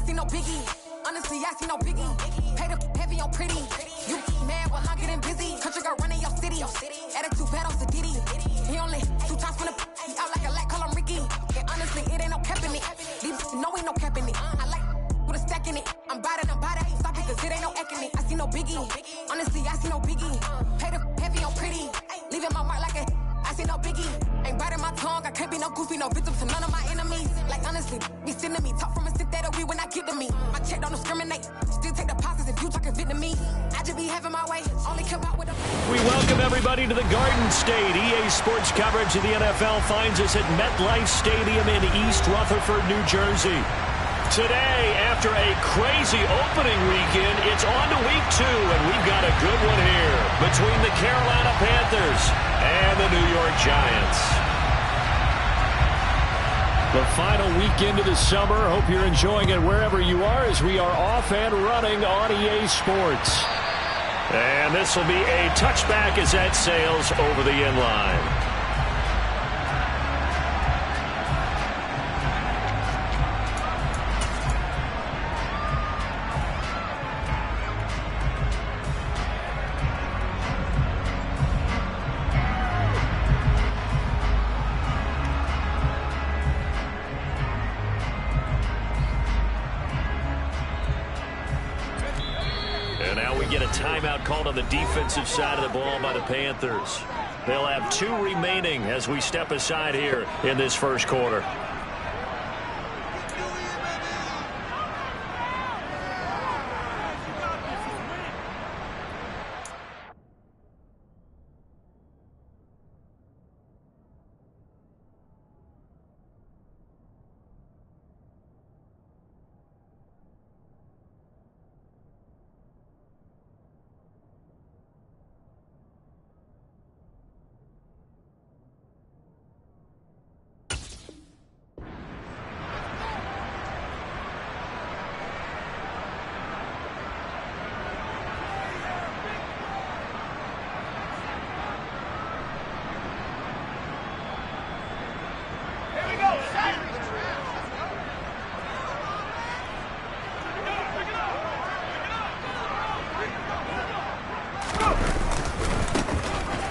see no biggie. Honestly, I see no biggie. Pay the heavy on pretty. You mad while I'm getting busy. Country girl running your city. Attitude bad on Sadiddy. He only 2 times from the he out like a lack, call him Ricky. And honestly, it ain't no cap in it. These no ain't no cap in it. I like with a stack in it. I'm bad. Stop it, cause it ain't no acting it. I see no biggie. Honestly, I see no biggie. Pay the heavy on pretty. Leaving my mark like a I see no biggie. Ain't biting my tongue. I can't be no goofy, no victim to none of my enemies. Like honestly, be sending me talk from a sit that we when I get to me. My check don't discriminate. Still take deposits if you talking Vietnamese. I just be having my way. Only come out with a. We welcome everybody to the Garden State. EA Sports coverage of the NFL finds us at MetLife Stadium in East Rutherford, New Jersey. Today, after a crazy opening weekend, it's on to week 2, and we've got a good one here between the Carolina Panthers and the New York Giants. The final weekend of the summer. Hope you're enjoying it wherever you are as we are off and running on EA Sports. And this will be a touchback as that sails over the end line. Timeout called on the defensive side of the ball by the Panthers. They'll have 2 remaining as we step aside here in this first quarter.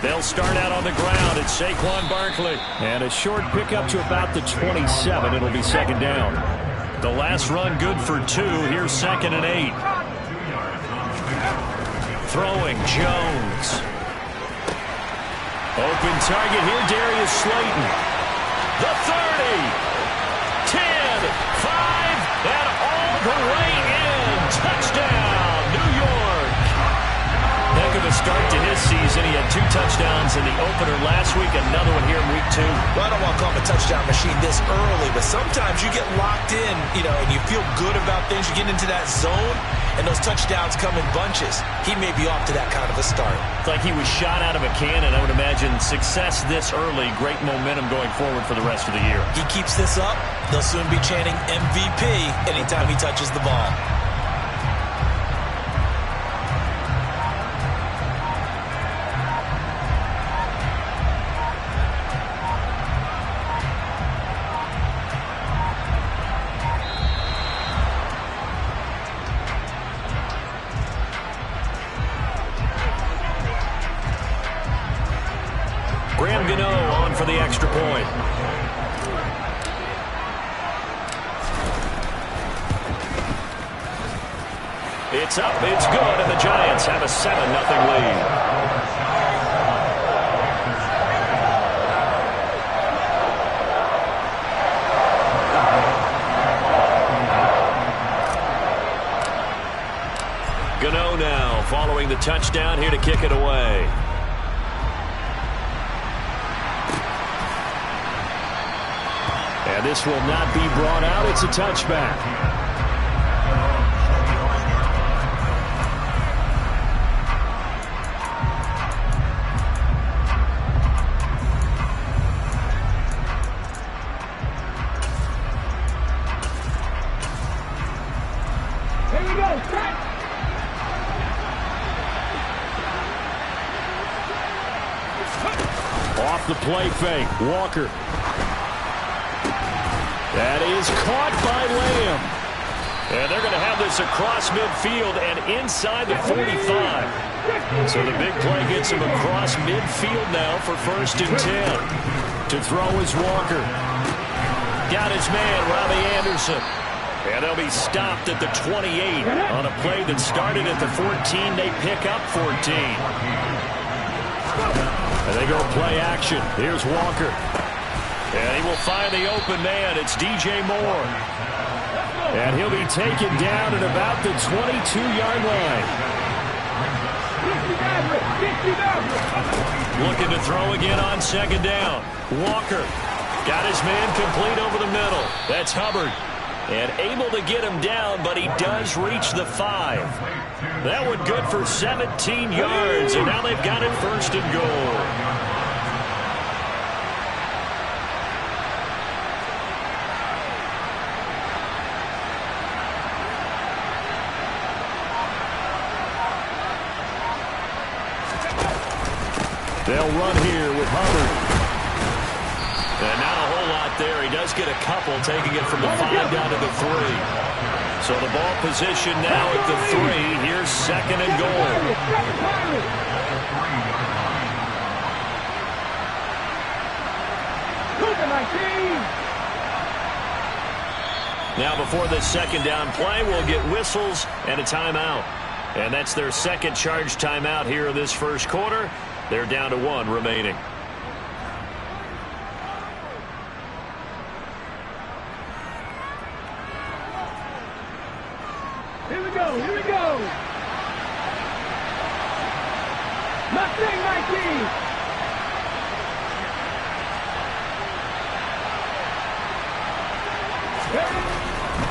They'll start out on the ground. It's Saquon Barkley. And a short pickup to about the 27. It'll be second down. The last run good for 2. Here's 2nd and 8. Throwing Jones. Open target here, Darius Slayton. The 30. 10. 5. And all the way in. Touchdown, New York. Heck of a start to his season. He had 2 touchdowns in the opener last week, another one here in week 2. Well, I don't want to call him a touchdown machine this early, but sometimes you get locked in, and you feel good about things. You get into that zone, and those touchdowns come in bunches. He may be off to that kind of a start. It's like he was shot out of a cannon. I would imagine success this early, great momentum going forward for the rest of the year. He keeps this up, they'll soon be chanting MVP anytime he touches the ball. Graham Gano on for the extra point. It's up, it's good, and the Giants have a 7-0 lead. Gano now following the touchdown here to kick it away. And this will not be brought out. It's a touchback. Here we go. Off the play fake. Walker. That is caught by Lamb. And they're going to have this across midfield and inside the 45. So the big play gets him across midfield now for 1st and 10. To throw is Walker. Got his man, Robbie Anderson. And they'll be stopped at the 28 on a play that started at the 14. They pick up 14. And they go play action. Here's Walker. And he will find the open man. It's DJ Moore. And he'll be taken down at about the 22-yard line. Looking to throw again on 2nd down. Walker got his man complete over the middle. That's Hubbard. And able to get him down, but he does reach the 5. That one good for 17 yards, and now they've got it 1st and goal. They'll run here with Hubbard. And not a whole lot there. He does get a couple, taking it from the 5 down to the 3. So the ball position now at the 3. Here's 2nd and goal. Now before this 2nd down play, we'll get whistles and a timeout. And that's their 2nd charge timeout here in this 1st quarter. They're down to 1 remaining. Here we go, here we go. Mustang 19.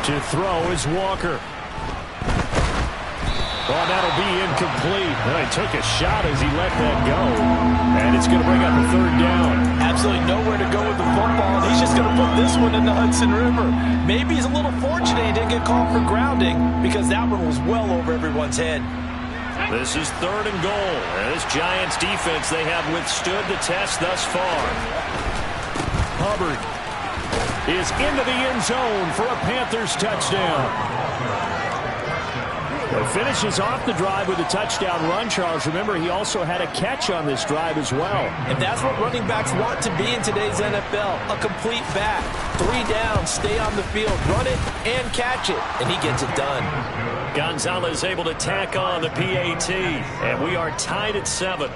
To throw is Walker. Oh, that'll be incomplete. He took a shot as he let that go. And it's going to bring up a 3rd down. Absolutely nowhere to go with the football. He's just going to put this one in the Hudson River. Maybe he's a little fortunate he didn't get called for grounding because that one was well over everyone's head. This is 3rd and goal. And this Giants defense, they have withstood the test thus far. Hubbard is into the end zone for a Panthers touchdown. It finishes off the drive with a touchdown run, Charles. Remember, he also had a catch on this drive as well. And that's what running backs want to be in today's NFL, a complete back. 3 down, stay on the field, run it, and catch it. And he gets it done. Gonzalez able to tack on the PAT. And we are tied at 7.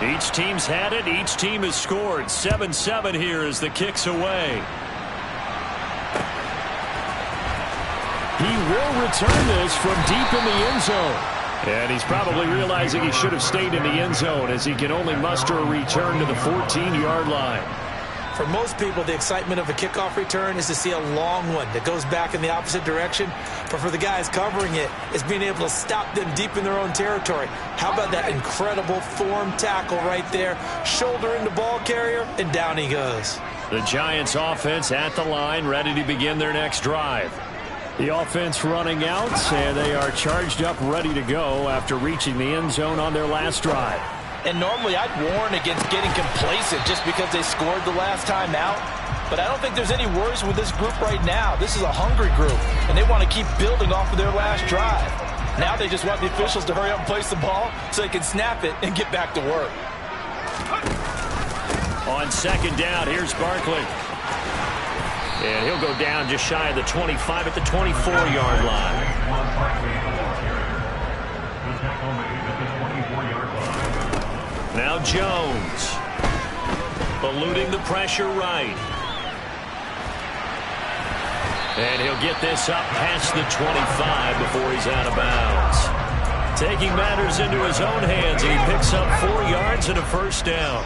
Each team's had it. Each team has scored. 7-7 here as the kick's away. He will return this from deep in the end zone. And he's probably realizing he should have stayed in the end zone as he can only muster a return to the 14-yard line. For most people, the excitement of a kickoff return is to see a long one that goes back in the opposite direction. But for the guys covering it, it's being able to stop them deep in their own territory. How about that incredible form tackle right there? Shouldering the ball carrier, and down he goes. The Giants offense at the line, ready to begin their next drive. The offense running out, and they are charged up, ready to go after reaching the end zone on their last drive. And normally I'd warn against getting complacent just because they scored the last time out. But I don't think there's any worries with this group right now. This is a hungry group, and they want to keep building off of their last drive. Now they just want the officials to hurry up and place the ball so they can snap it and get back to work. On 2nd down, here's Barkley. And he'll go down just shy of the 25 at the 24-yard line. Now Jones. Eluding the pressure right. And he'll get this up past the 25 before he's out of bounds. Taking matters into his own hands, and he picks up 4 yards and a 1st down.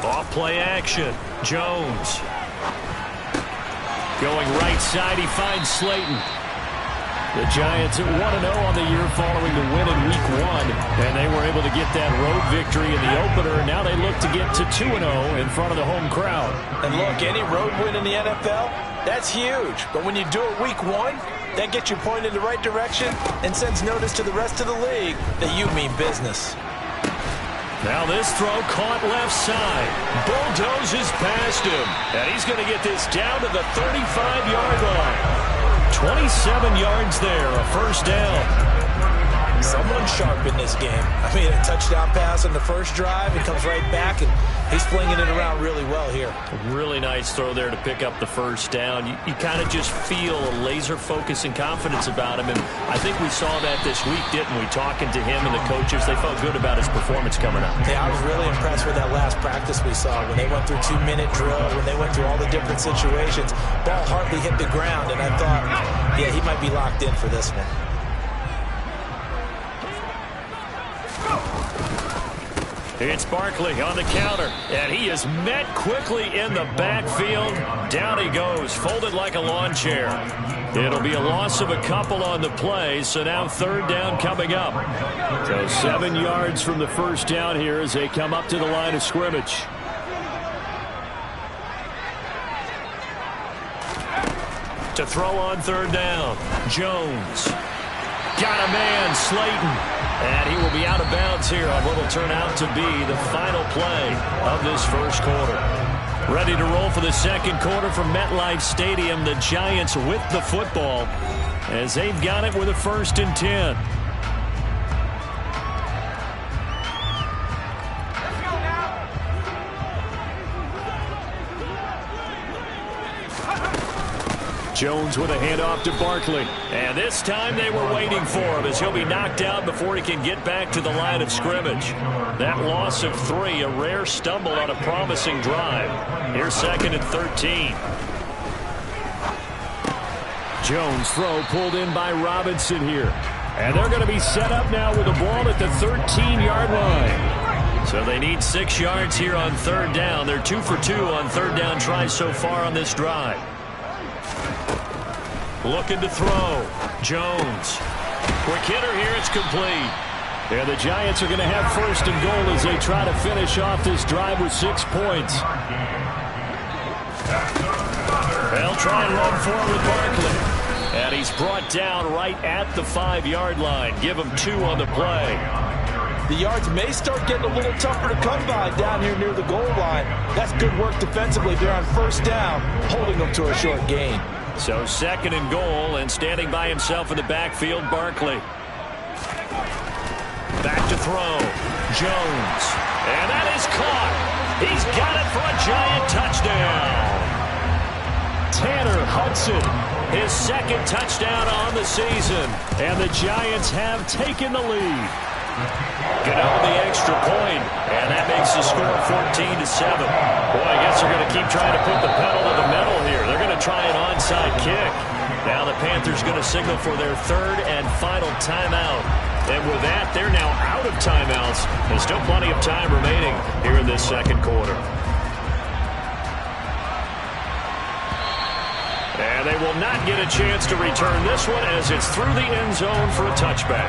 Off play action. Jones. Going right side, he finds Slayton. The Giants at 1-0 on the year following the win in Week 1. And they were able to get that road victory in the opener. And now they look to get to 2-0 in front of the home crowd. And look, any road win in the NFL, that's huge. But when you do it Week 1, That gets you pointed in the right direction and sends notice to the rest of the league that you mean business. Now this throw caught left side. Bulldozes past him. And he's going to get this down to the 35-yard line. 27 yards there, a first down. Someone sharp in this game. I mean, a touchdown pass on the first drive. He comes right back, and he's flinging it around really well here. Really nice throw there to pick up the first down. You kind of just feel a laser focus and confidence about him, and I think we saw that this week, didn't we? Talking to him and the coaches, they felt good about his performance coming up. Yeah, I was really impressed with that last practice we saw when they went through 2-minute drill, when they went through all the different situations. Ball hardly hit the ground, and I thought, yeah, he might be locked in for this one. It's Barkley on the counter, and he is met quickly in the backfield. Down he goes, folded like a lawn chair. It'll be a loss of a couple on the play, so now third down coming up. So 7 yards from the first down here as they come up to the line of scrimmage. To throw on third down, Jones. Got a man, Slayton. And he will be out of bounds here on what will turn out to be the final play of this first quarter. Ready to roll for the second quarter from MetLife Stadium. The Giants with the football as they've got it with a 1st and 10. Jones with a handoff to Barkley. And this time they were waiting for him as he'll be knocked out before he can get back to the line of scrimmage. That loss of 3, a rare stumble on a promising drive. Here's 2nd and 13. Jones throw pulled in by Robinson here. And they're going to be set up now with the ball at the 13-yard line. So they need 6 yards here on third down. They're 2 for 2 on third down tries so far on this drive. Looking to throw. Jones. Quick hitter here. It's complete. And the Giants are going to have 1st and goal as they try to finish off this drive with 6 points. They'll try and run forward with Barkley. And he's brought down right at the 5-yard line. Give him 2 on the play. The yards may start getting a little tougher to come by down here near the goal line. That's good work defensively there on 1st down, holding them to a short gain. So 2nd and goal, and standing by himself in the backfield, Barkley. Back to throw. Jones. And that is caught. He's got it for a Giant touchdown. Tanner Hudson, his 2nd touchdown on the season. And the Giants have taken the lead. Get out the extra point, and that makes the score 14-7. Boy, I guess they're going to keep trying to put the pedal to the metal here. They're going to try an onside kick. Now the Panthers going to signal for their 3rd and final timeout. And with that, they're now out of timeouts. There's still plenty of time remaining here in this second quarter. And they will not get a chance to return this one as it's through the end zone for a touchback.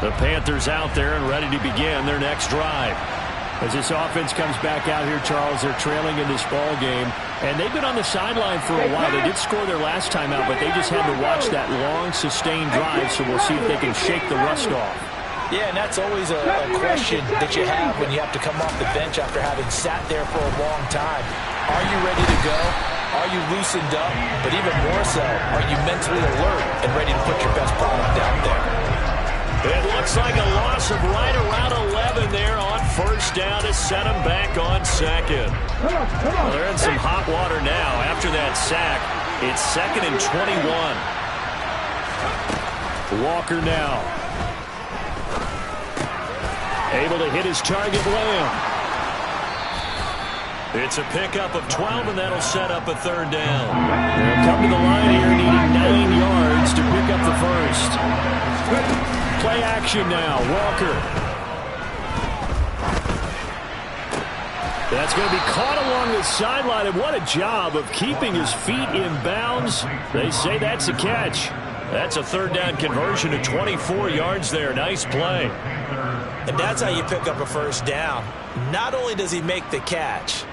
The Panthers out there and ready to begin their next drive. As this offense comes back out here, Charles, they're trailing in this ball game, and they've been on the sideline for a while. They did score their last time out, but they just had to watch that long, sustained drive, so we'll see if they can shake the rust off. Yeah, and that's always a question that you have when you have to come off the bench after having sat there for a long time. Are you ready to go? Are you loosened up? But even more so, are you mentally alert and ready to put your best product out there? It looks like a loss of right around 11 there on 1st down to set them back on 2nd. Well, they're in some hot water now. After that sack, it's 2nd and 21. Walker now. Able to hit his target, Lamb. It's a pickup of 12, and that'll set up a 3rd down. They'll come to the line here, needing 9 yards to pick up the 1st. Play action now. Walker. That's going to be caught along the sideline, and what a job of keeping his feet in bounds. They say that's a catch. That's a 3rd down conversion of 24 yards there. Nice play. And that's how you pick up a first down. Not only does he make the catch,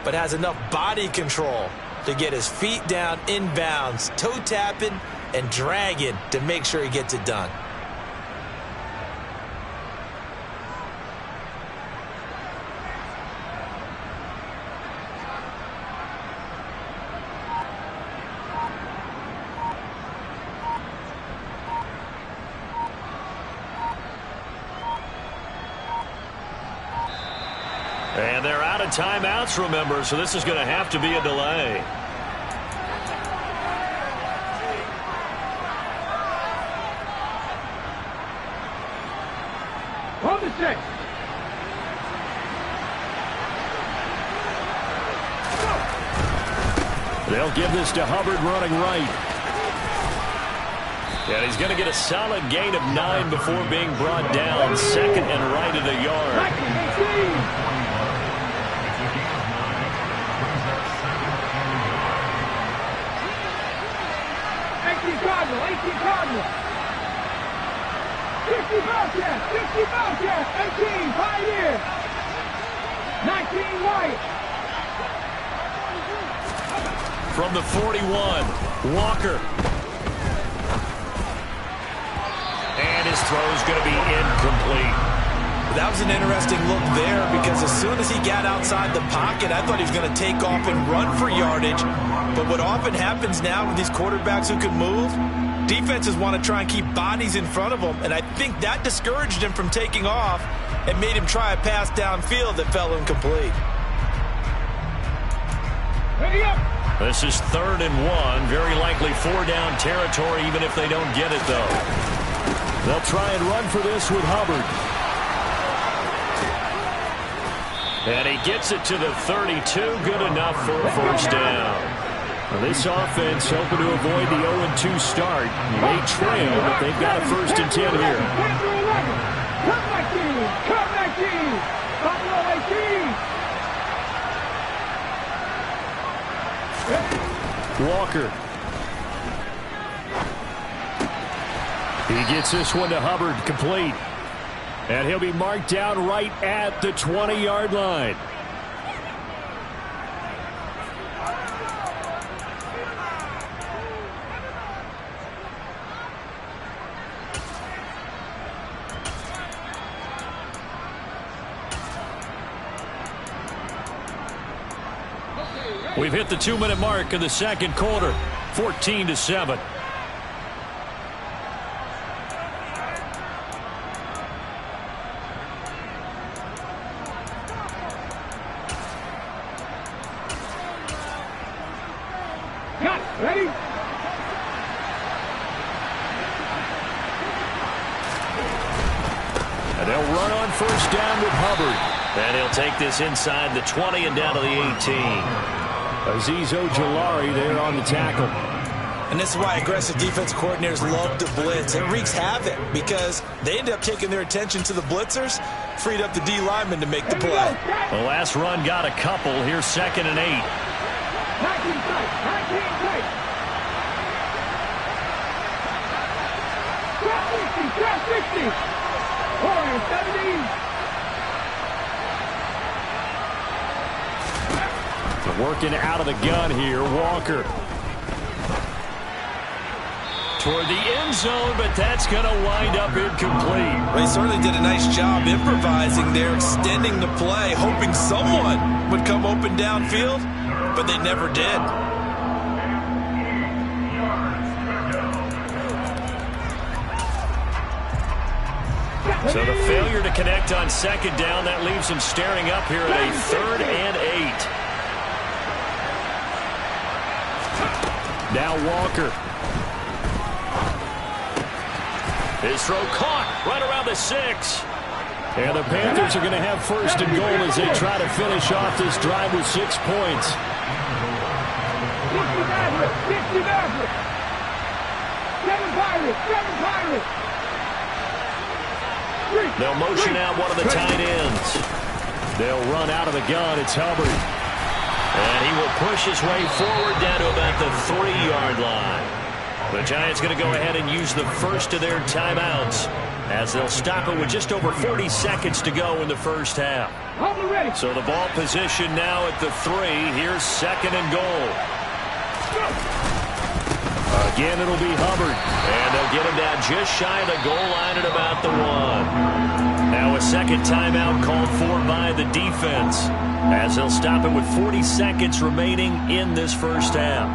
but has enough body control to get his feet down inbounds, toe tapping and dragging to make sure he gets it done. And they're out of timeouts, remember, so this is going to have to be a delay. On the 6. They'll give this to Hubbard running right. And he's going to get a solid gain of 9 before being brought down. Second and right at a yard. 18 Cardinal. 60 Bobcat. 18 Pioneer. 19 White. From the 41, Walker. And his throw's going to be incomplete. That was an interesting look there because as soon as he got outside the pocket, I thought he was going to take off and run for yardage. But what often happens now with these quarterbacks who can move, defenses want to try and keep bodies in front of them, and I think that discouraged him from taking off and made him try a pass downfield that fell incomplete. Ready up. This is 3rd and 1, very likely 4-down territory even if they don't get it, though. They'll try and run for this with Hubbard. And he gets it to the 32, good enough for a first down. Well, this offense hoping to avoid the 0-2 start. They trail, but they've got a 1st and 10 here. Cut back team. Buffalo 18. Walker. He gets this one to Hubbard, complete. And he'll be marked down right at the 20-yard line. We've hit the 2-minute mark in the second quarter, 14-7. Ready? And they'll run on first down with Hubbard. And he'll take this inside the 20 and down to the 18. Azeez Ojulari there on the tackle. And this is why aggressive defense coordinators love to blitz. It wreaks havoc because they end up taking their attention to the blitzers, freed up the D lineman to make the play. The last run got a couple. Here's 2nd and 8. 19 tight. 19 tight. Trap 60. Warriors 70. Working out of the gun here, Walker. Toward the end zone, but that's going to wind up incomplete. Well, he certainly did a nice job improvising there, extending the play, hoping someone would come open downfield, but they never did. So the failure to connect on 2nd down, that leaves him staring up here at a 3rd and 8. Now Walker. His throw caught right around the 6. And the Panthers are going to have 1st and goal as they try to finish off this drive with 6 points. 60 Maverick. 7 Pirates. They'll motion out one of the tight ends. They'll run out of the gun. It's Hubbard. And he will push his way forward down to about the 3-yard line. The Giants going to go ahead and use the first of their timeouts as they'll stop it with just over 40 seconds to go in the first half. So the ball position now at the 3. Here's 2nd and goal. Again, it'll be Hubbard, and they'll get him down just shy of the goal line at about the 1. Now a second timeout called for by the defense, as they'll stop it with 40 seconds remaining in this first half.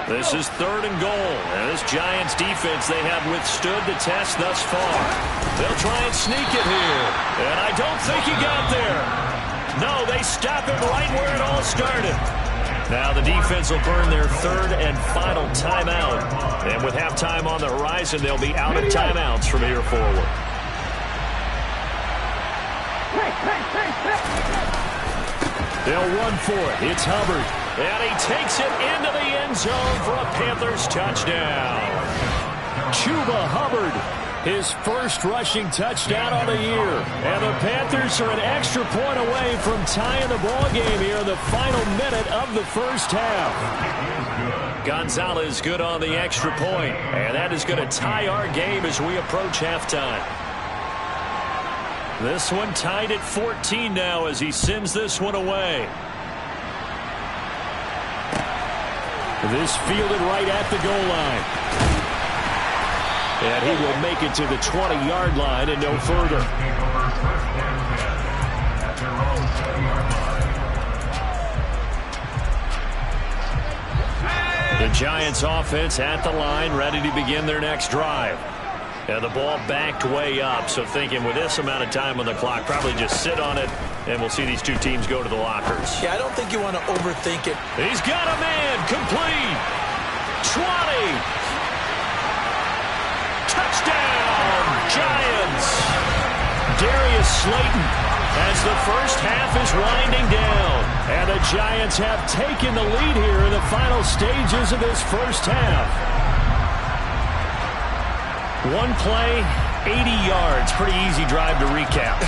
This is 3rd and goal, and this Giants defense, they have withstood the test thus far. They'll try and sneak it here, and I don't think he got there. No, they stop it right where it all started. Now the defense will burn their 3rd and final timeout, and with halftime on the horizon, they'll be out of timeouts from here forward. They'll run for it. It's Hubbard. And he takes it into the end zone for a Panthers touchdown. Chuba Hubbard, his first rushing touchdown of the year. And the Panthers are an extra point away from tying the ball game here in the final minute of the first half. Gonzalez good on the extra point, and that is going to tie our game as we approach halftime. This one tied at 14 now as he sends this one away. This fielded right at the goal line. And he will make it to the 20-yard line and no further. The Giants offense at the line, ready to begin their next drive. And the ball backed way up, so thinking with this amount of time on the clock, probably just sit on it, and we'll see these two teams go to the lockers. Yeah, I don't think you want to overthink it. He's got a man, complete. 20. Touchdown, Giants. Darius Slayton as the first half is winding down. And the Giants have taken the lead here in the final stages of this first half. One play, 80 yards. Pretty easy drive to recap.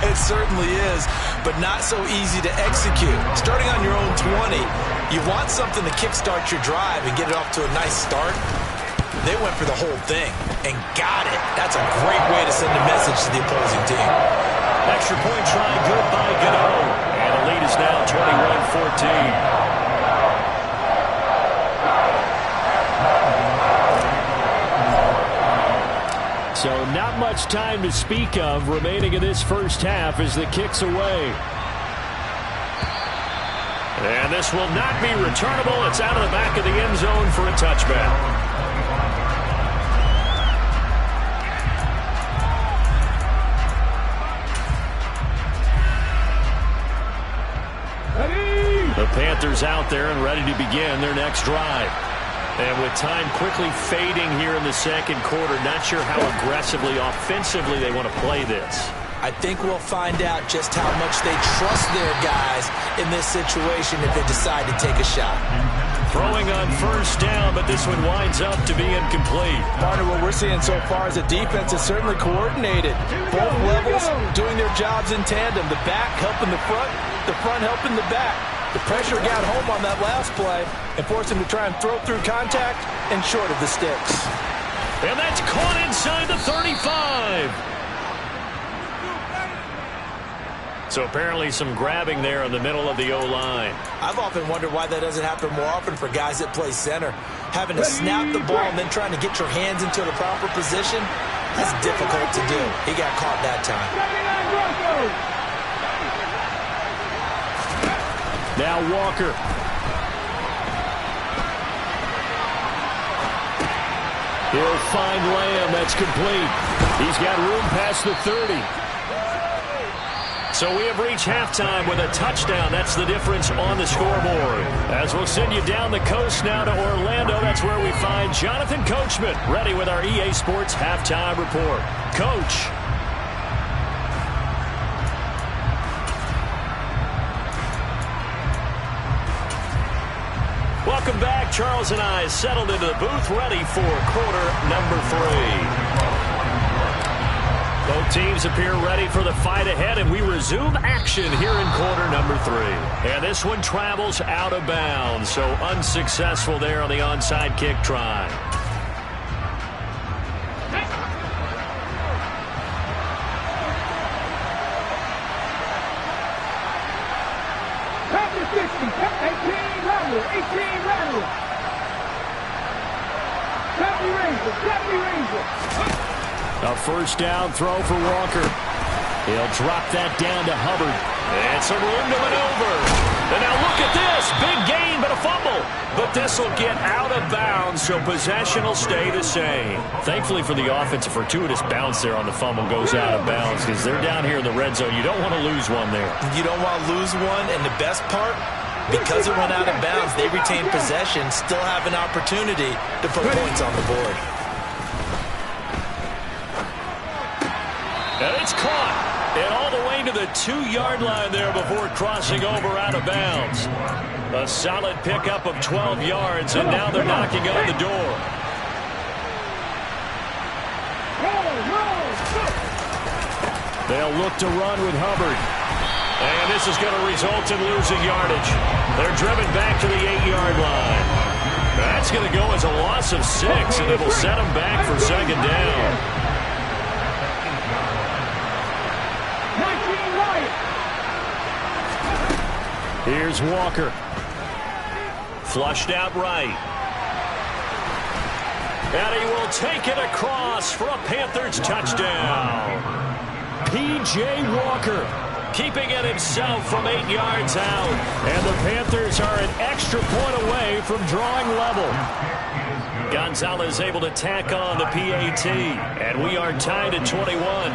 It certainly is, but not so easy to execute. Starting on your own 20, you want something to kickstart your drive and get it off to a nice start. They went for the whole thing and got it. That's a great way to send a message to the opposing team. Extra point try good by Gano. And the lead is now 21-14. So not much time to speak of remaining in this first half as the kick's away. And this will not be returnable. It's out of the back of the end zone for a touchback. The Panthers out there and ready to begin their next drive. And with time quickly fading here in the second quarter, not sure how aggressively, offensively they want to play this. I think we'll find out just how much they trust their guys in this situation if they decide to take a shot. Throwing on first down, but this one winds up to be incomplete. Partner, what we're seeing so far is the defense is certainly coordinated. Both levels doing their jobs in tandem. The back helping the front helping the back. The pressure got home on that last play and forced him to try and throw through contact and short of the sticks. And that's caught inside the 35. So apparently some grabbing there in the middle of the O-line. I've often wondered why that doesn't happen more often for guys that play center. Having to snap the ball and then trying to get your hands into the proper position, that's difficult to do. He got caught that time. Now Walker. He'll find Lamb. That's complete. He's got room past the 30. So we have reached halftime with a touchdown. That's the difference on the scoreboard. As we'll send you down the coast now to Orlando, that's where we find Jonathan Coachman, ready with our EA Sports Halftime Report. Coach. Welcome back. Charles and I settled into the booth, ready for quarter number 3. Both teams appear ready for the fight ahead, and we resume action here in quarter number 3. And this one travels out of bounds, so unsuccessful there on the onside kick try. After 60, 18 rattle, 18 rattle. 70 Ranger, 70 Ranger. A first down throw for Walker. He'll drop that down to Hubbard. And some room to maneuver. And now look at this. Big gain, but a fumble. But this will get out of bounds, so possession will stay the same. Thankfully for the offense, a fortuitous bounce there on the fumble goes out of bounds because they're down here in the red zone. You don't want to lose one there. You don't want to lose one, and the best part, because it went out of bounds, they retain possession, still have an opportunity to put points on the board. And it's caught. And all the way to the 2-yard line there before crossing over out of bounds. A solid pickup of 12 yards, and now they're knocking on the door. They'll look to run with Hubbard. And this is going to result in losing yardage. They're driven back to the 8-yard line. That's going to go as a loss of 6, and it will set them back for second down. Here's Walker. Flushed out right. And he will take it across for a Panthers touchdown. P.J. Walker keeping it himself from 8 yards out. And the Panthers are an extra point away from drawing level. Gonzalez able to tack on the PAT. And we are tied at 21.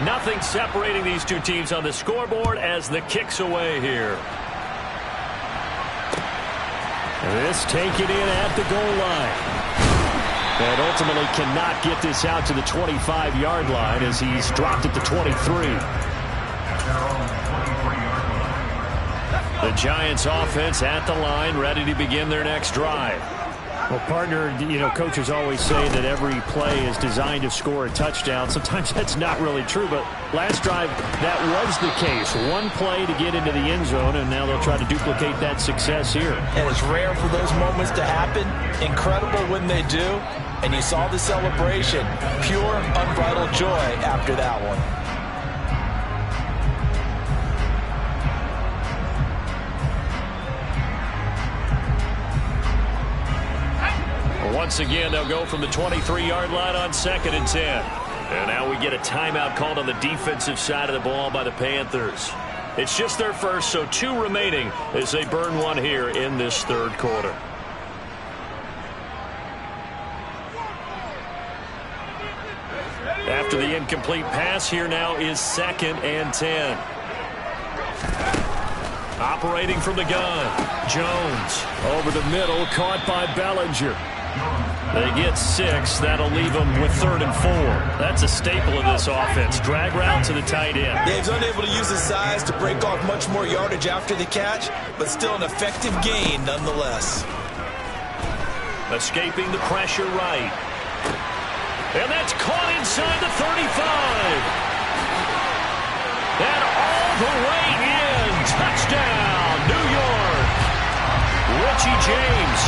Nothing separating these two teams on the scoreboard as the kick's away here. This taken in at the goal line. And ultimately cannot get this out to the 25-yard line as he's dropped at the 23. The Giants offense at the line, ready to begin their next drive. Well, partner, you know, coaches always say that every play is designed to score a touchdown. Sometimes that's not really true, but last drive, that was the case. One play to get into the end zone, and now they'll try to duplicate that success here. And it's rare for those moments to happen. Incredible when they do. And you saw the celebration. Pure, unbridled joy after that one. Once again, they'll go from the 23-yard line on 2nd and 10. And now we get a timeout called on the defensive side of the ball by the Panthers. It's just their first, so 2 remaining as they burn one here in this third quarter. After the incomplete pass, here now is 2nd and 10. Operating from the gun, Jones over the middle, caught by Bellinger. They get 6. That'll leave them with 3rd and 4. That's a staple of this offense. Drag route to the tight end. Yeah, he's unable to use his size to break off much more yardage after the catch, but still an effective gain nonetheless. Escaping the pressure right. And that's caught inside the 35. And all the way in. Touchdown, New York. Richie James,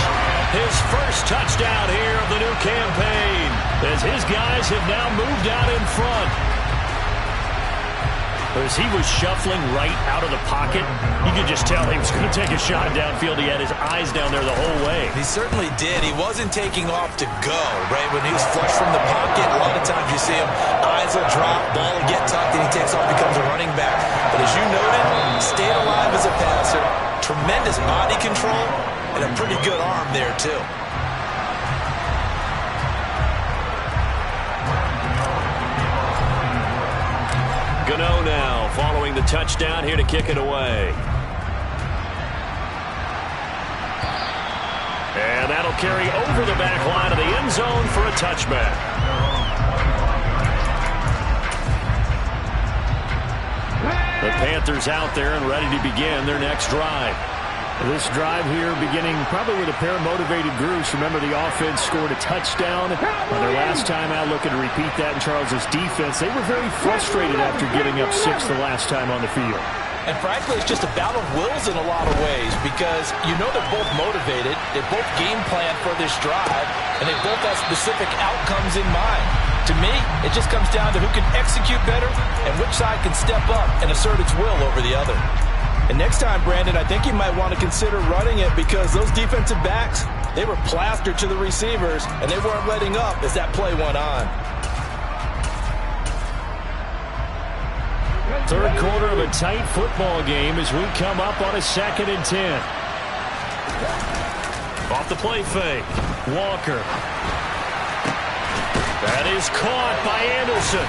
his first touchdown here of the new campaign, as his guys have now moved out in front. As he was shuffling right out of the pocket, you could just tell he was going to take a shot downfield. He had his eyes down there the whole way. He certainly did. He wasn't taking off to go, right? When he was flush from the pocket, a lot of times you see him, eyes will drop, ball will get tucked, and he takes off, becomes a running back. But as you noted, stayed alive as a passer, tremendous body control, and a pretty good arm there, too. Gano now following the touchdown here to kick it away. And that'll carry over the back line of the end zone for a touchback. The Panthers out there and ready to begin their next drive. This drive here beginning probably with a pair of motivated groups. Remember, the offense scored a touchdown on their last time out, looking to repeat that in Charles's defense. They were very frustrated after giving up 6 the last time on the field. And frankly, it's just a battle of wills in a lot of ways because you know they're both motivated, they both game plan for this drive, and they both have specific outcomes in mind. To me, it just comes down to who can execute better and which side can step up and assert its will over the other. And next time, Brandon, I think you might want to consider running it because those defensive backs, they were plastered to the receivers, and they weren't letting up as that play went on. Third quarter of a tight football game as we come up on a 2nd and 10. Off the play fake. Walker. That is caught by Anderson.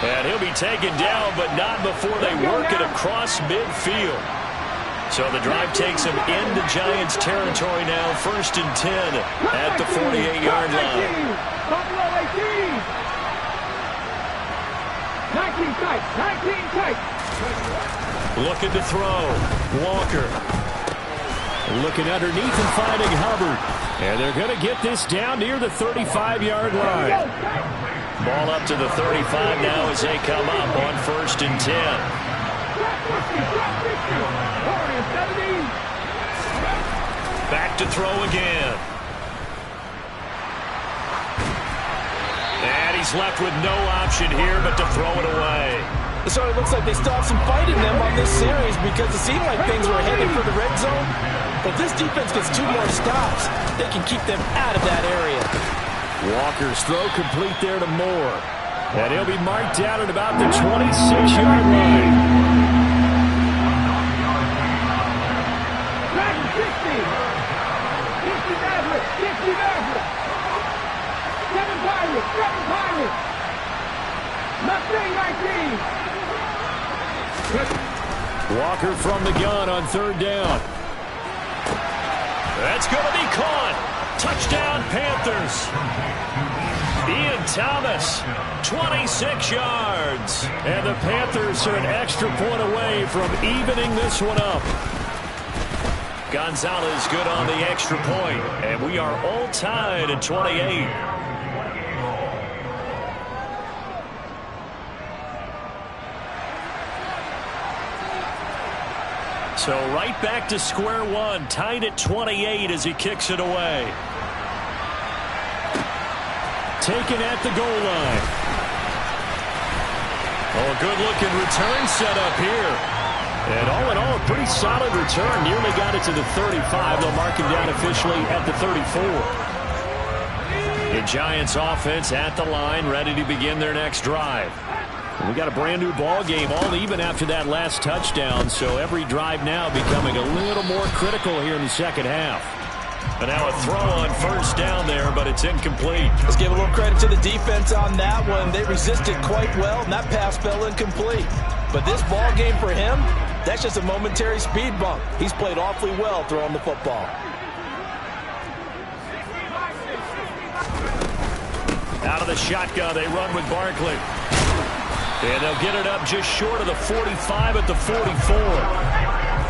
And he'll be taken down, but not before they work it across midfield. So the drive takes him into Giants territory now. 1st and 10 at the 48-yard line. 19 tight. Looking to throw. Walker. Looking underneath and finding Hubbard. And they're going to get this down near the 35-yard line. Ball up to the 35 now as they come up on 1st and 10. Back to throw again. And he's left with no option here but to throw it away. So it looks like they still have some fight in them on this series because it seemed like things were headed for the red zone. But if this defense gets 2 more stops, they can keep them out of that area. Walker's throw complete there to Moore. And he'll be marked down at about the 26-yard line. 19. Walker from the gun on 3rd down. That's going to be caught. Touchdown, Panthers. Ian Thomas, 26 yards. And the Panthers are an extra point away from evening this one up. Gonzalez good on the extra point. And we are all tied at 28. So right back to square one, tied at 28 as he kicks it away. Taken at the goal line. Oh, a good-looking return set up here. And all in all, a pretty solid return. Nearly got it to the 35. They'll mark him down officially at the 34. The Giants offense at the line, ready to begin their next drive. We got a brand new ball game, all even after that last touchdown. So every drive now becoming a little more critical here in the second half. And now a throw on 1st down there, but it's incomplete. Let's give a little credit to the defense on that one. They resisted quite well, and that pass fell incomplete. But this ball game for him, that's just a momentary speed bump. He's played awfully well throwing the football. Out of the shotgun, they run with Barkley. And they'll get it up just short of the 45 at the 44.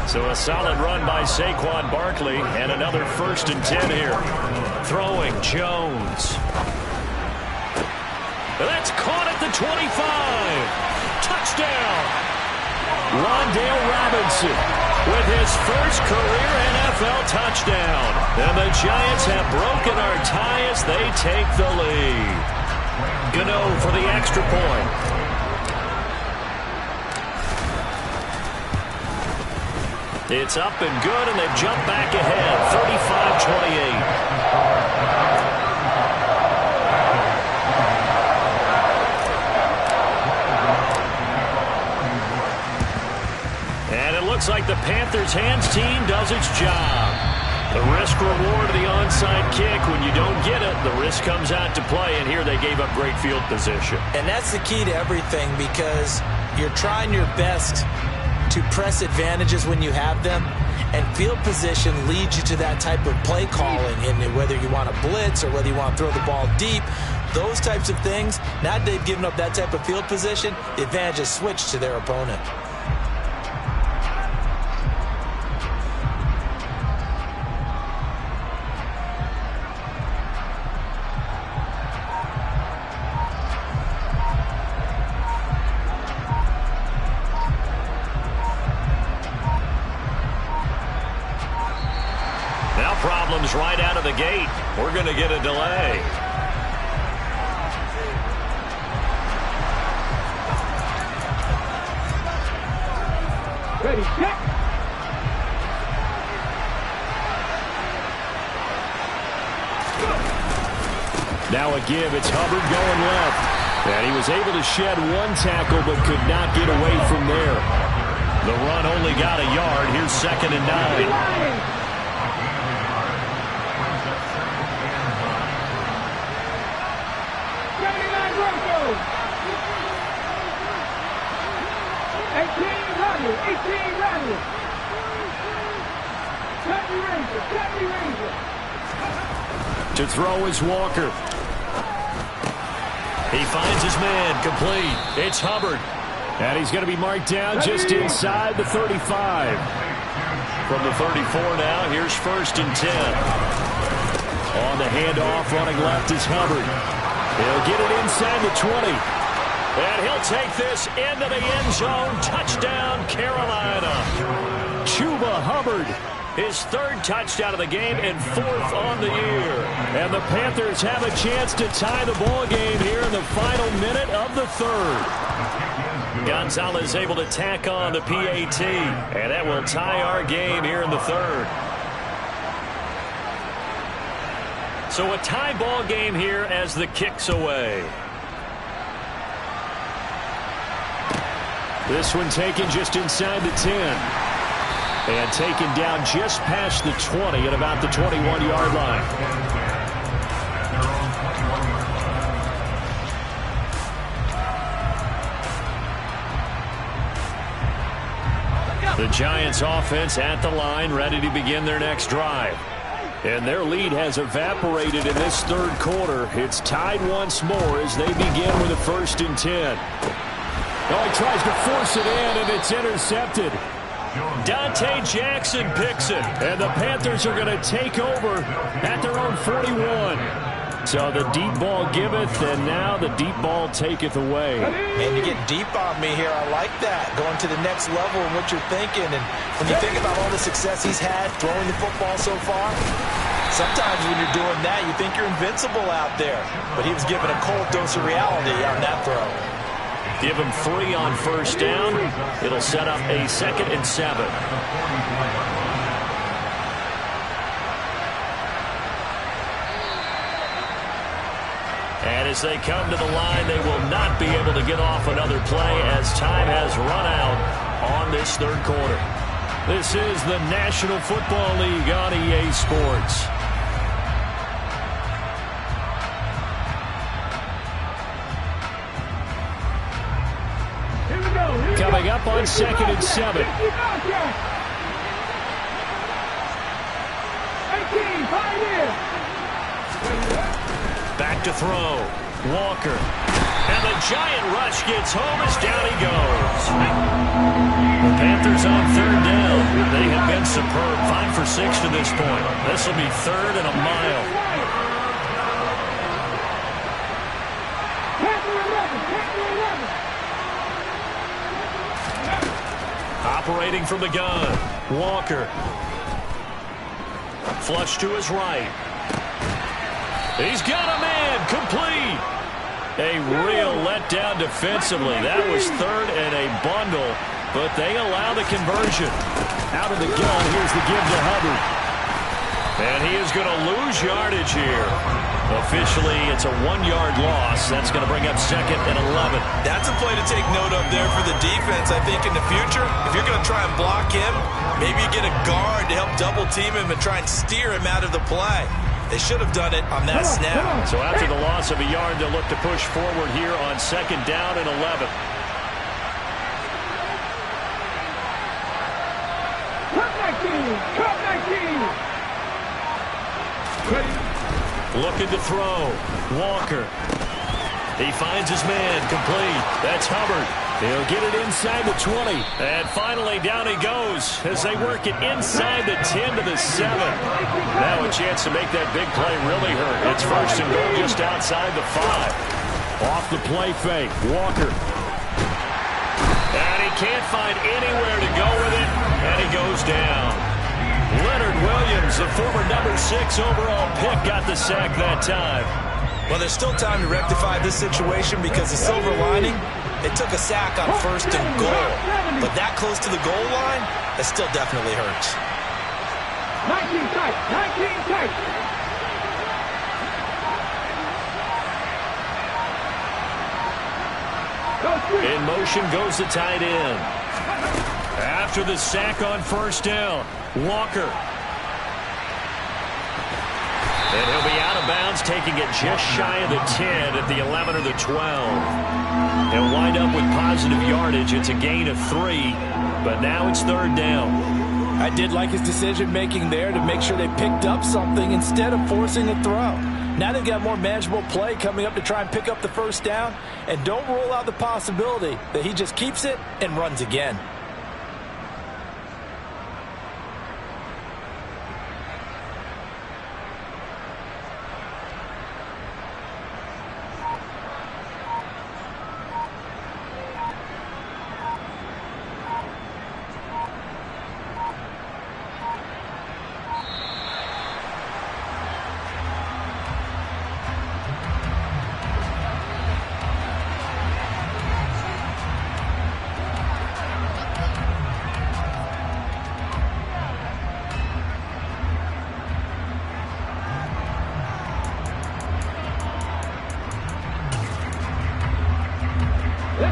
So a solid run by Saquon Barkley, and another 1st and 10 here. Throwing Jones. That's caught at the 25. Touchdown. Rondale Robinson with his first career NFL touchdown. And the Giants have broken our tie as they take the lead. Gano for the extra point. It's up and good, and they've jumped back ahead, 35-28. And it looks like the Panthers' hands team does its job. The risk reward of the onside kick. When you don't get it, the risk comes out to play, and here they gave up great field position. And that's the key to everything because you're trying your best to press advantages when you have them, and field position leads you to that type of play calling, and whether you want to blitz or whether you want to throw the ball deep, those types of things. Now that they've given up that type of field position, the advantage is switched to their opponent. problems right out of the gate. We're going to get a delay. Ready, set. Now a give. It's Hubbard going left. And he was able to shed one tackle but could not get away from there. The run only got a yard. Here's 2nd and 9. To throw is Walker. He finds his man, complete. It's Hubbard. And he's going to be marked down just inside the 35. From the 34 now, here's 1st and 10. On the handoff, running left is Hubbard. He'll get it inside the 20. And he'll take this into the end zone. Touchdown, Carolina. Chuba Hubbard. His 3rd touchdown of the game and 4th on the year. And the Panthers have a chance to tie the ball game here in the final minute of the 3rd. Gonzalez able to tack on the PAT. And that will tie our game here in the 3rd. So a tie ball game here as the kick's away. This one taken just inside the 10. And taken down just past the 20 at about the 21-yard line. The Giants offense at the line, ready to begin their next drive. And their lead has evaporated in this 3rd quarter. It's tied once more as they begin with a 1st and 10. Oh, he tries to force it in, and it's intercepted. Dante Jackson picks it, and the Panthers are going to take over at their own 41. So the deep ball giveth, and now the deep ball taketh away. Man, you get deep on me here. I like that. Going to the next level in what you're thinking. And when you think about all the success he's had throwing the football so far, sometimes when you're doing that, you think you're invincible out there. But he was given a cold dose of reality on that throw. Give him 3 on 1st down. It'll set up a 2nd and 7. And as they come to the line, they will not be able to get off another play as time has run out on this 3rd quarter. This is the National Football League on EA Sports. Coming up on 2nd and 7. Back to throw. Walker. And the giant rush gets home as down he goes. The Panthers on 3rd down. They have been superb. 5 for 6 to this point. This will be 3rd and a mile. Operating from the gun, Walker. Flush to his right. He's got a man, complete. A real letdown defensively. That was 3rd and a bundle, but they allow the conversion. Out of the gun, here's the give to Hubbard. And he is going to lose yardage here. Officially, it's a 1-yard loss. That's going to bring up 2nd and 11. That's a play to take note of there for the defense. I think in the future, if you're going to try and block him, maybe you get a guard to help double team him and try and steer him out of the play. They should have done it on that snap. So after the loss of a yard, they'll look to push forward here on 2nd down and 11. Looking to throw. Walker. He finds his man, complete. That's Hubbard. He'll get it inside the 20. And finally, down he goes as they work it inside the 10 to the 7. Now a chance to make that big play really hurt. It's 1st and goal just outside the 5. Off the play fake, Walker. And he can't find anywhere to go with it, and he goes down. Leonard Williams Jones, the former number 6 overall pick, got the sack that time. Well, there's still time to rectify this situation because the silver lining, it took a sack on 1st and goal. But that close to the goal line, that still definitely hurts. 19 tight, 19 tight. In motion goes the tight end. After the sack on 1st down, Walker. And he'll be out of bounds, taking it just shy of the 10 at the 11 or the 12. He'll wind up with positive yardage. It's a gain of 3, but now it's 3rd down. I did like his decision-making there to make sure they picked up something instead of forcing a throw. Now they've got more manageable play coming up to try and pick up the 1st down, and don't rule out the possibility that he just keeps it and runs again.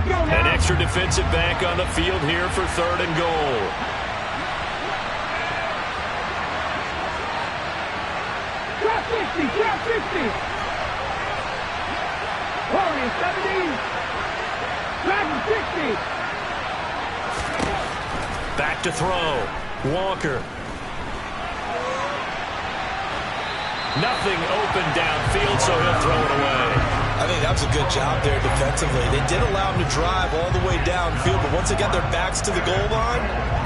An extra defensive back on the field here for 3rd and goal. Drop 50, drop 50. Warriors 70. Dragon 60. Back to throw. Walker. Nothing open downfield, so he'll throw it away. I think that was a good job there defensively. They did allow him to drive all the way downfield, but once they got their backs to the goal line,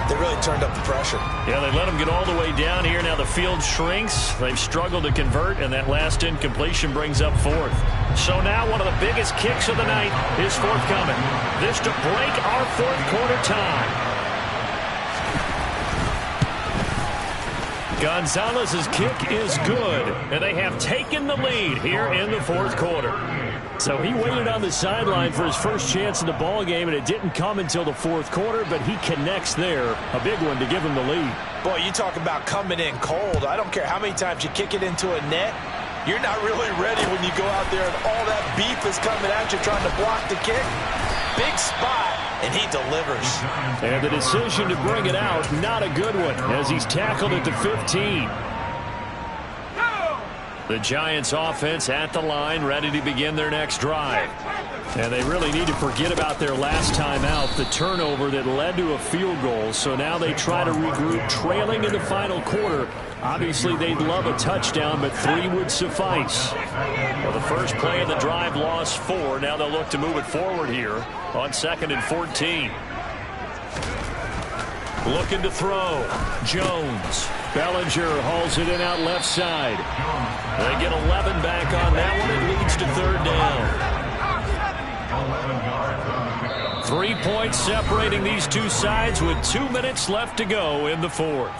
they really turned up the pressure. Yeah, they let him get all the way down here. Now the field shrinks. They've struggled to convert, and that last incompletion brings up 4th. So now one of the biggest kicks of the night is forthcoming. This to break our 4th quarter tie. Gonzalez's kick is good, and they have taken the lead here in the 4th quarter. So he waited on the sideline for his first chance in the ball game, and it didn't come until the 4th quarter, but he connects there. A big one to give him the lead. Boy, you talk about coming in cold. I don't care how many times you kick it into a net. You're not really ready when you go out there and all that beef is coming at you trying to block the kick. Big spot, and he delivers. And the decision to bring it out, not a good one, as he's tackled at the 15. The Giants offense at the line, ready to begin their next drive. And they really need to forget about their last time out, the turnover that led to a field goal. So now they try to regroup, trailing in the final quarter. Obviously, they'd love a touchdown, but 3 would suffice. Well, the first play of the drive lost 4. Now they'll look to move it forward here on 2nd and 14. Looking to throw. Jones. Bellinger hauls it in out left side. They get 11 back on that one. It leads to 3rd down. 3 points separating these two sides with 2 minutes left to go in the 4th.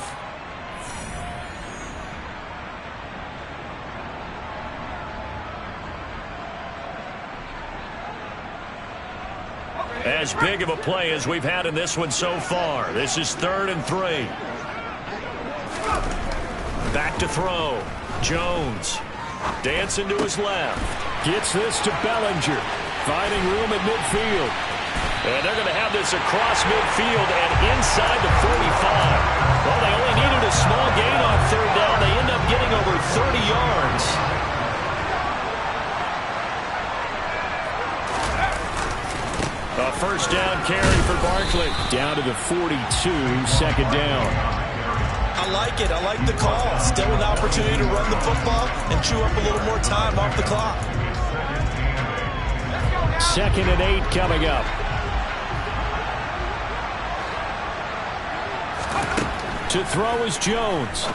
As big of a play as we've had in this one so far. This is 3rd and 3. Back to throw. Jones. Dancing to his left. Gets this to Bellinger. Finding room at midfield. And they're going to have this across midfield and inside the 45. Well, they only needed a small gain on 3rd down. They end up getting over 30 yards. A 1st down carry for Barkley. Down to the 42, 2nd down. I like it. I like the call. Still an opportunity to run the football and chew up a little more time off the clock. 2nd and 8 coming up. To throw is Jones.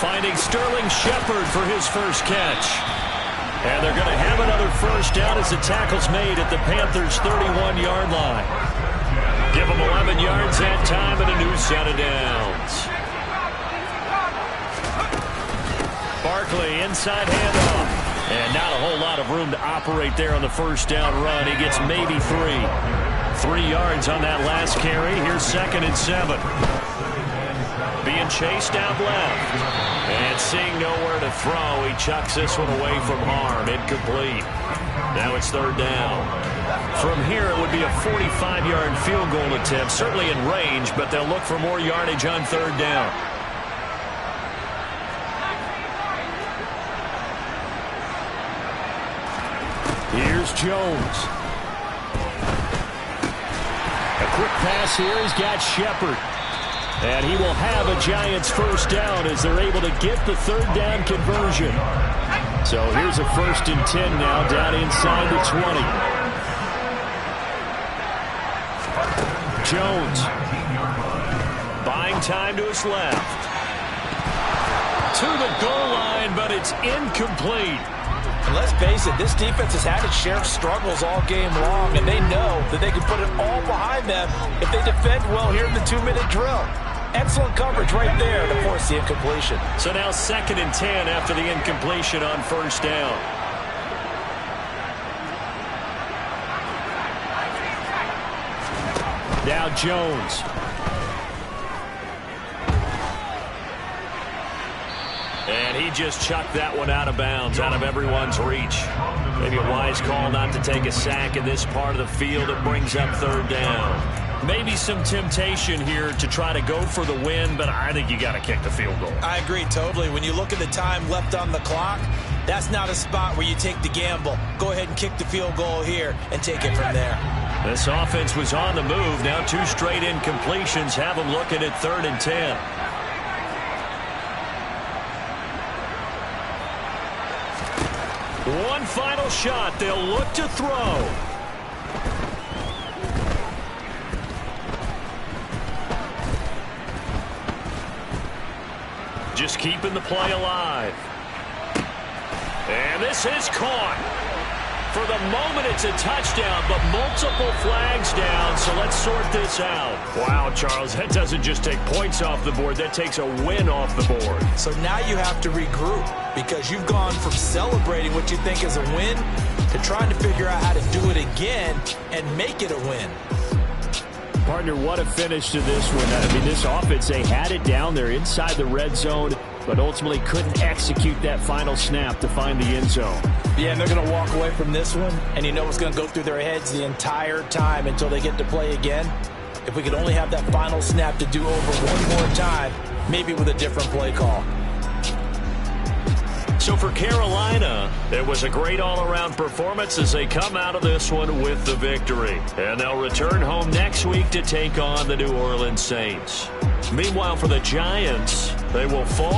Finding Sterling Shepard for his first catch. And they're going to have another 1st down as the tackle's made at the Panthers' 31-yard line. Give them 11 yards that time and a new set of downs. inside handoff. And not a whole lot of room to operate there on the first down run. He gets maybe 3. 3 yards on that last carry. Here's 2nd and 7. Being chased out left. And seeing nowhere to throw, he chucks this one away from harm. Incomplete. Now it's 3rd down. From here, it would be a 45-yard field goal attempt. Certainly in range, but they'll look for more yardage on 3rd down. Here's Jones. A quick pass here. He's got Shepard. And he will have a Giants first down as they're able to get the 3rd down conversion. So here's a 1st and 10 now down inside the 20. Jones. Buying time to his left. To the goal line, but it's incomplete. And let's face it, this defense has had its share of struggles all game long, and they know that they can put it all behind them if they defend well here in the 2-minute drill. Excellent coverage right there to force the incompletion. So now 2nd and 10 after the incompletion on 1st down. Now Jones. And he just chucked that one out of bounds, out of everyone's reach. Maybe a wise call not to take a sack in this part of the field. It brings up 3rd down. Maybe some temptation here to try to go for the win, but I think you got to kick the field goal. I agree totally. When you look at the time left on the clock, that's not a spot where you take the gamble. Go ahead and kick the field goal here and take it from there. This offense was on the move. Now 2 straight incompletions have them looking at 3rd and 10. One final shot. They'll look to throw. Just keeping the play alive. And this is caught. For the moment, it's a touchdown, but multiple flags down, so let's sort this out. Wow, Charles, that doesn't just take points off the board. That takes a win off the board. So now you have to regroup because you've gone from celebrating what you think is a win to trying to figure out how to do it again and make it a win. Partner, what a finish to this one. I mean, this offense, they had it down there inside the red zone, but ultimately couldn't execute that final snap to find the end zone. Yeah, and they're going to walk away from this one, and you know what's going to go through their heads the entire time until they get to play again. If we could only have that final snap to do over one more time, maybe with a different play call. So for Carolina, it was a great all-around performance as they come out of this one with the victory. And they'll return home next week to take on the New Orleans Saints. Meanwhile, for the Giants, they will fall